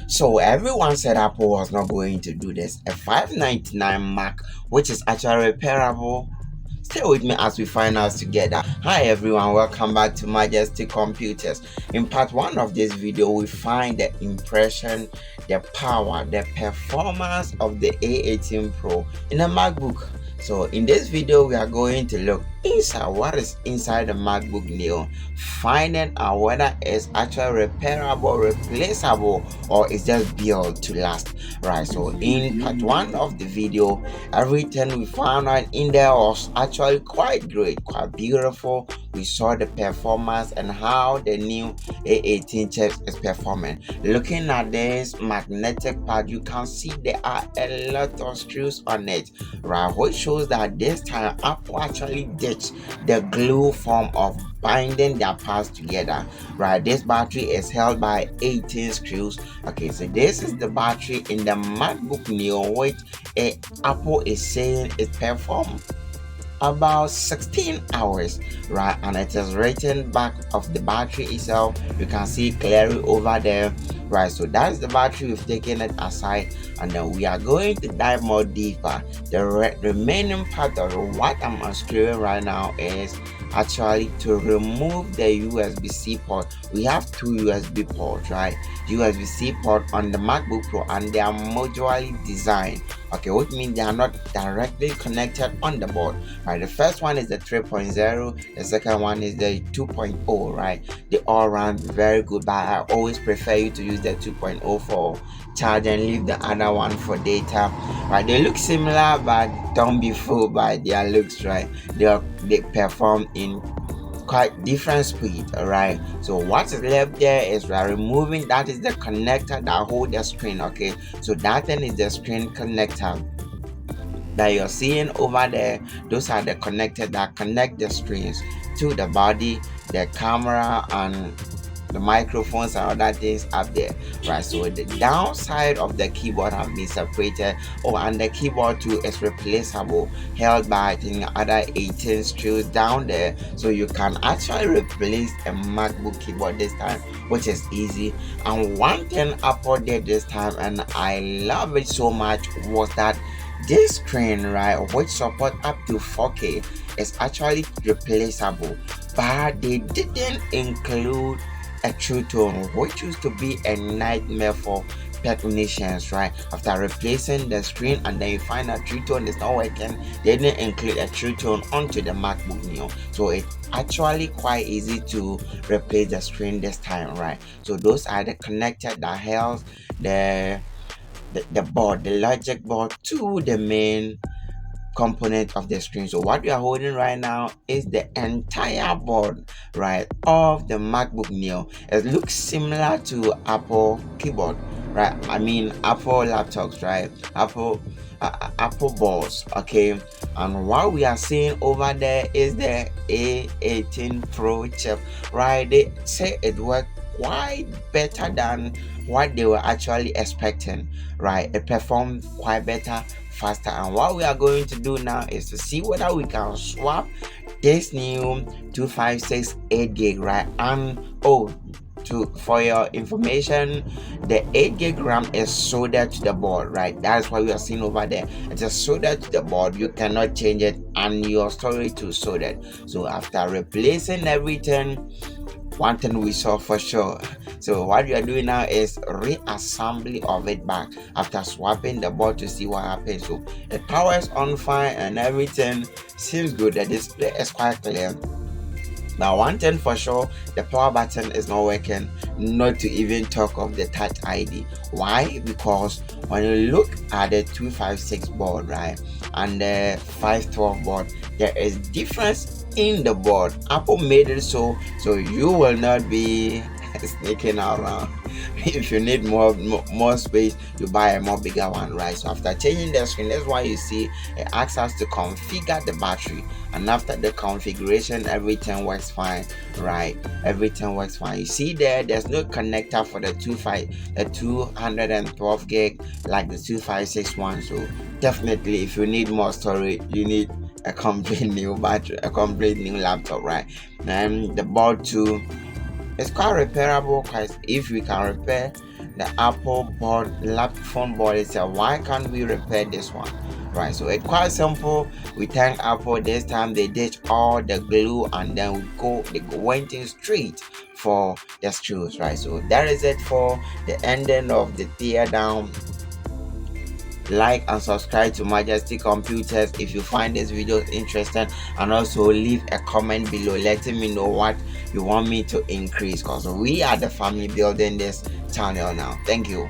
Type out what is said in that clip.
So everyone said Apple was not going to do this. A 599 Mac, which is actually repairable. Stay with me as we find out together. Hi everyone, welcome back to Majesty Computers. In part 1 of this video, we find the impression, the power, the performance of the A18 Pro in a MacBook. So in this video, we are going to look inside what is inside the MacBook Neo, finding out whether it's actually repairable, replaceable, or it's just built to last. Right, so in part 1 of the video, everything we found out in there was actually quite great, quite beautiful. We saw the performance and how the new A18 chip is performing. Looking at this magnetic pad, you can see there are a lot of screws on it, right, which shows that this time Apple actually ditched the glue form of binding their parts together. Right, this battery is held by 18 screws. Okay, so this is the battery in the MacBook Neo, which Apple is saying it performs about 16 hours, right? And it is written back of the battery itself. You can see clearly over there, right? So that's the battery. We've taken it aside, and then we are going to dive more deeper. The remaining part of what I'm unscrewing right now is actually to remove the USB-C port. We have two USB ports, right? USB-C port on the MacBook Pro, and they are modularly designed. Okay, which means they are not directly connected on the board, right? The first one is the 3.0, the second one is the 2.0, right? They all run very good, but I always prefer you to use the 2.0 for charge and leave the other one for data, right? They look similar, but don't be fooled by their looks, right? They perform in quite different speed. All right, so what is left there is we are removing, that is the connector that hold the screen. Okay, so that thing is the screen connector that you're seeing over there. Those are the connectors that connect the screens to the body, the camera, and the microphones and other things up there, right? So the downside of the keyboard have been separated. Oh, and the keyboard too is replaceable, held by I think other 18 screws down there, so you can actually replace a MacBook keyboard this time, which is easy. And one thing Apple did this time, and I love it so much, was that this screen, right, which support up to 4K, is actually replaceable, but they didn't include a true tone, which used to be a nightmare for technicians, right? After replacing the screen and then you find a true tone is not working, they didn't include a true tone onto the MacBook Neo, so it's actually quite easy to replace the screen this time, right? So those are the connectors that held the board, the logic board, to the main component of the screen. So what we are holding right now is the entire board, right, of the MacBook Neo. It looks similar to Apple keyboard, right? I mean Apple laptops, right? Apple boards. Okay, and what we are seeing over there is the A18 Pro chip, right? They say it worked quite better than what they were actually expecting, right? It performed quite better, faster. And what we are going to do now is to see whether we can swap this new 256 8 gig, right? And for your information, the 8 gig RAM is soldered to the board, right? That's what we are seeing over there. It is soldered to the board. You cannot change it, and your storage is soldered. So after replacing everything, one thing we saw for sure. So what we are doing now is reassembly of it back after swapping the board to see what happens. So the power is on fine and everything seems good. The display is quite clear. Now one thing for sure, the power button is not working, not to even talk of the Touch ID. Why? Because when you look at the 256 board, right, and the 512 board, there is difference in the board. Apple made it so you will not be sneaking around. If you need more space, you buy a more bigger one, right? So after changing the screen, that's why you see it asks us to configure the battery, and after the configuration, everything works fine, right? Everything works fine. You see there's no connector for the 212 gig like the 256 one. So definitely, if you need more storage, you need a complete new battery, a complete new laptop, right? And the board too, it's quite repairable, because if we can repair the Apple board, phone board itself. Why can't we repair this one? Right, so it's quite simple. We thank Apple. This time they ditch all the glue and then they went in straight for the screws. Right, so that is it for the ending of the tear down. Like and subscribe to Majesty Computers if you find this video interesting, and also leave a comment below letting me know what you want me to increase, because we are the family building this channel now. Thank you.